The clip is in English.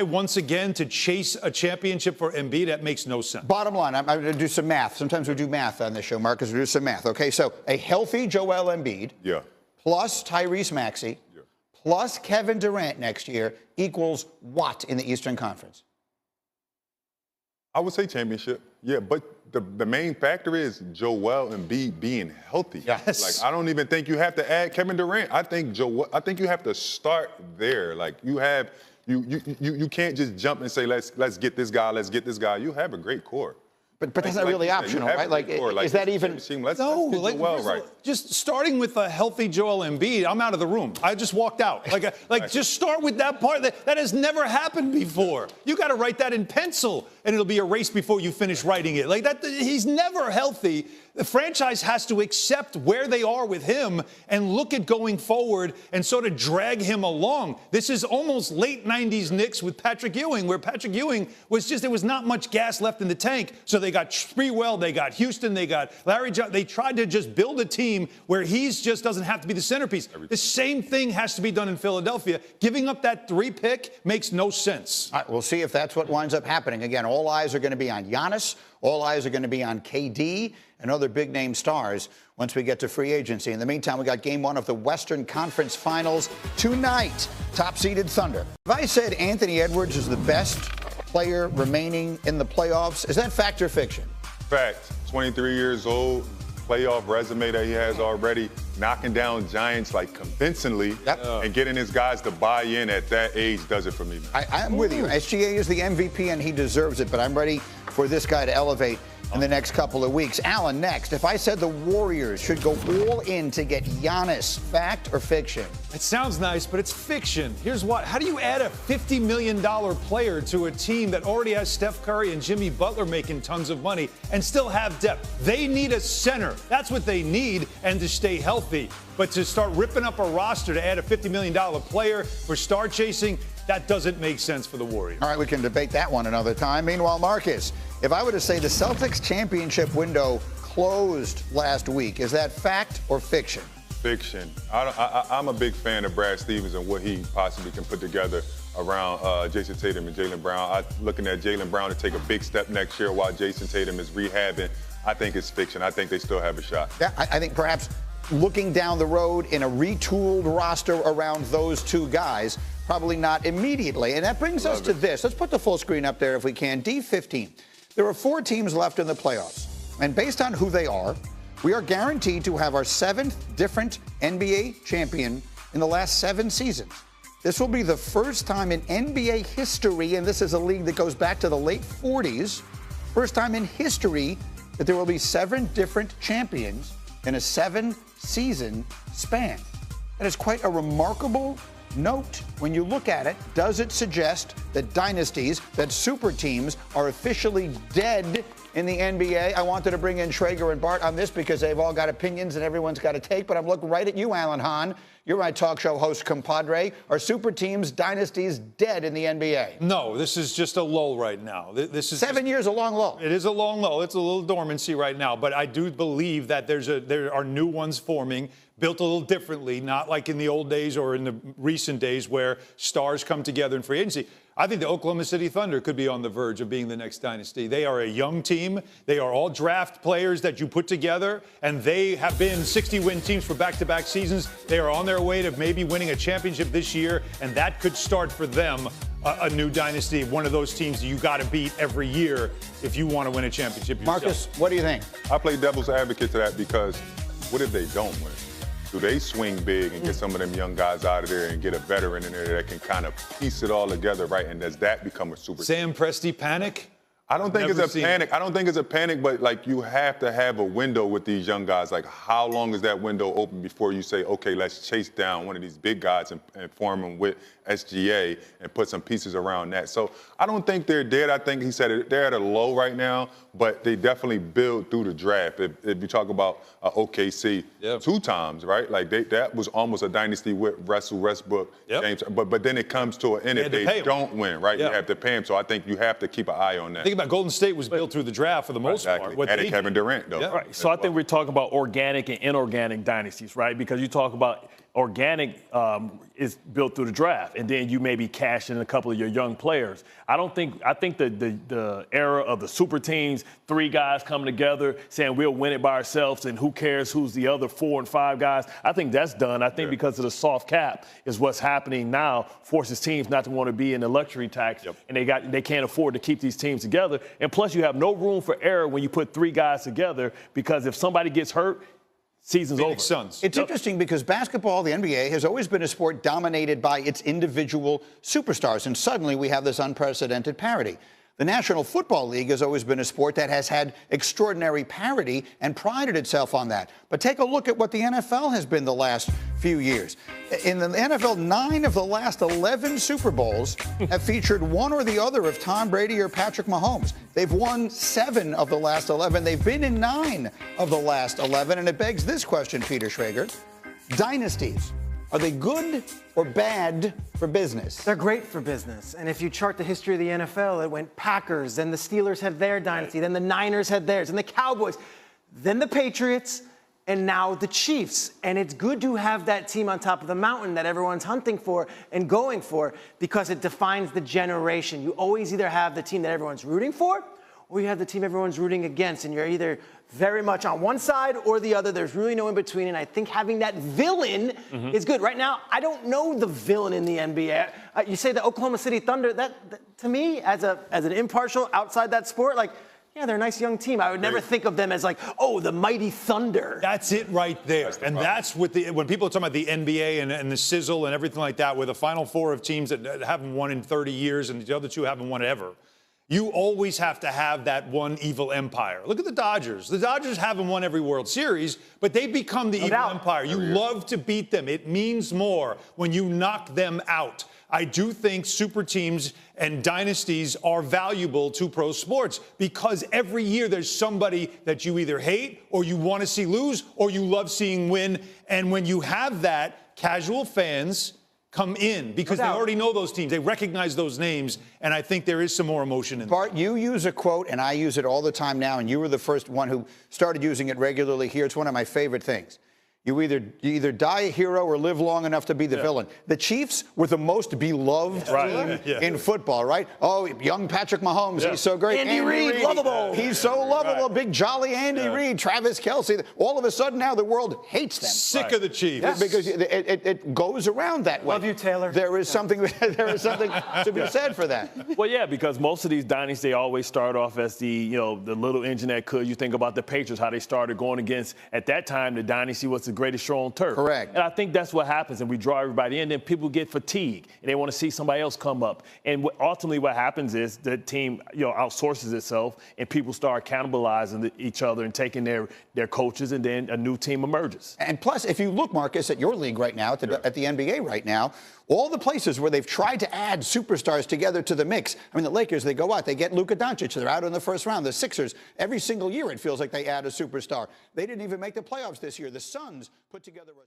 once again to chase a championship for Embiid, that makes no sense. Bottom line, I'm going to do some math. Sometimes we do math on this show, Marcus. We do some math. Okay, so a healthy Joel Embiid plus Tyrese Maxey plus Kevin Durant next year equals what in the Eastern Conference? I would say championship. Yeah, but the main factor is Joel Embiid being healthy. Yes. Like, I don't even think you have to add Kevin Durant. I think you have to start there. Like, you can't just jump and say let's get this guy, let's get this guy. You have a great core. But that's not really optional, right? Like, is that even? Just starting with a healthy Joel Embiid, I'm out of the room. I just walked out. Just start with that part. That has never happened before. You got to write that in pencil, and it'll be erased before you finish writing it. Like that, he's never healthy. The franchise has to accept where they are with him and look at going forward and sort of drag him along. This is almost late 90s Knicks with Patrick Ewing, where Patrick Ewing there was not much gas left in the tank. So they got Sprewell, they got Houston, they got Larry Johnson. They tried to just build a team where he's just doesn't have to be the centerpiece. The same thing has to be done in Philadelphia. Giving up that 3 pick makes no sense. All right, we'll see if that's what winds up happening. Again, all eyes are going to be on Giannis. All eyes are going to be on KD and other big-name stars once we get to free agency. In the meantime, we got Game 1 of the Western Conference Finals tonight. Top-seeded Thunder. If I said Anthony Edwards is the best player remaining in the playoffs, is that fact or fiction? Fact. 23 years old, playoff resume that he has already, knocking down giants like convincingly, and getting his guys to buy in at that age does it for me, man. I'm with you. SGA is the MVP and he deserves it, but I'm ready for this guy to elevate in the next couple of weeks. Alan, next. If I said the Warriors should go all in to get Giannis, fact or fiction? It sounds nice, but it's fiction. Here's what. How do you add a $50 million player to a team that already has Steph Curry and Jimmy Butler making tons of money and still have depth? They need a center. That's what they need, and to stay healthy. But to start ripping up a roster to add a $50 million player for star chasing, that doesn't make sense for the Warriors. All right, we can debate that one another time. Meanwhile, Marcus, if I were to say the Celtics championship window closed last week, is that fact or fiction? Fiction. I'm a big fan of Brad Stevens and what he possibly can put together around Jason Tatum and Jaylen Brown. I'm looking at Jaylen Brown to take a big step next year while Jason Tatum is rehabbing. I think it's fiction. I think they still have a shot. Yeah, I think perhaps looking down the road in a retooled roster around those two guys, probably not immediately. And that brings us to this. Let's put the full screen up there if we can. D15. There are 4 teams left in the playoffs. And based on who they are, we are guaranteed to have our 7th different NBA champion in the last 7 seasons. This will be the first time in NBA history, and this is a league that goes back to the late 40s, first time in history that there will be 7 different champions in a 7-season span. That is quite a remarkable note when you look at it. Does it suggest that dynasties, that super teams are officially dead in the NBA? I wanted to bring in Schrager and Bart on this because they've all got opinions and everyone's got a take, but I'm looking right at you, Alan Hahn. You're my talk show host, compadre. Are super teams, dynasties dead in the NBA? No, this is just a lull right now. This is 7 years, a long lull. It is a long lull. It's a little dormancy right now, but I do believe that there are new ones forming, built a little differently, not like in the old days or in the recent days where stars come together in free agency. I think the Oklahoma City Thunder could be on the verge of being the next dynasty. They are a young team. They are all draft players that you put together, and they have been 60-win teams for back-to-back seasons. They are on their way to maybe winning a championship this year, and that could start for them a new dynasty, one of those teams that you got to beat every year if you want to win a championship yourself. Marcus, what do you think? I play devil's advocate to that because what if they don't win? Do they swing big and get some of them young guys out of there and get a veteran in there that can kind of piece it all together, right? And does that become a super Sam Presti panic? I don't think it's a panic. I don't think it's a panic, but like you have to have a window with these young guys. Like how long is that window open before you say, okay, let's chase down one of these big guys and form them with SGA and put some pieces around that. So I don't think they're dead. I think he said they're at a low right now, but they definitely build through the draft. If you talk about OKC 2 times, right? Like that was almost a dynasty with Russell Westbrook, James. But then it comes to an end if they don't win, right? You have to pay them. So I think you have to keep an eye on that. Think about Golden State was built through the draft for the most part. Added Kevin Durant, though. Right. So I think we're talking about organic and inorganic dynasties, right? Because you talk about organic is built through the draft, and then you maybe cash in a couple of your young players. I think the era of the super teams, 3 guys coming together saying we'll win it by ourselves and who cares who's the other 4 and 5 guys, I think that's done. I think because of the soft cap is what's happening now, forces teams not to want to be in the luxury tax, and they can't afford to keep these teams together. And plus you have no room for error when you put 3 guys together, because if somebody gets hurt, season's over. It's interesting because basketball, the NBA, has always been a sport dominated by its individual superstars, and suddenly we have this unprecedented parity. The National Football League has always been a sport that has had extraordinary parity and prided itself on that. But take a look at what the NFL has been the last few years. In the NFL, 9 of the last 11 Super Bowls have featured one or the other of Tom Brady or Patrick Mahomes. They've won 7 of the last 11. They've been in 9 of the last 11. And it begs this question, Peter Schrager. Dynasties, are they good or bad for business? They're great for business. And if you chart the history of the NFL, it went Packers, then the Steelers had their dynasty, then the Niners had theirs, and the Cowboys, then the Patriots, and now the Chiefs. And it's good to have that team on top of the mountain that everyone's hunting for and going for, because it defines the generation. You always either have the team that everyone's rooting for, or you have the team everyone's rooting against, and you're either very much on one side or the other. There's really no in between, and I think having that villain is good. Right now, I don't know the villain in the NBA. You say the Oklahoma City Thunder, that to me, as an impartial outside that sport, like, yeah, they're a nice young team. I would never think of them as like, oh, the mighty Thunder. That's it right there. And that's what when people are talking about the NBA and the sizzle and everything like that, with the Final Four of teams that haven't won in 30 years and the other 2 haven't won ever. You always have to have that one evil empire. Look at the Dodgers. The Dodgers haven't won every World Series, but they become the evil empire. You love to beat them. It means more when you knock them out. I do think super teams and dynasties are valuable to pro sports, because every year there's somebody that you either hate or you want to see lose or you love seeing win. And when you have that, casual fans come in because they already know those teams. They recognize those names, and I think there is some more emotion in Bart, you use a quote, and I use it all the time now, and you were the first one who started using it regularly here. It's one of my favorite things. You either die a hero or live long enough to be the villain. The Chiefs were the most beloved team in football, right? Oh, young Patrick Mahomes, he's so great. Andy Reid, lovable. He's so lovable. Big jolly Andy Reid, Travis Kelce. All of a sudden now the world hates them. Sick of the Chiefs. Because it goes around that way. Love you, Taylor. There is something to be said for that. Well, yeah, because most of these dynasties, they always start off as the little engine that could. You think about the Patriots, how they started going against, at that time, the dynasty was the greatest show on turf. Correct. And I think that's what happens, and we draw everybody in, then people get fatigued, and they want to see somebody else come up. And ultimately what happens is the team, outsources itself, and people start cannibalizing each other and taking their coaches, and then a new team emerges. And plus, if you look, Marcus, at your league right now, at the NBA right now, all the places where they've tried to add superstars together to the mix. I mean, the Lakers, they go out, they get Luka Doncic, they're out in the first round. The Sixers, every single year it feels like they add a superstar. They didn't even make the playoffs this year. The Suns put together a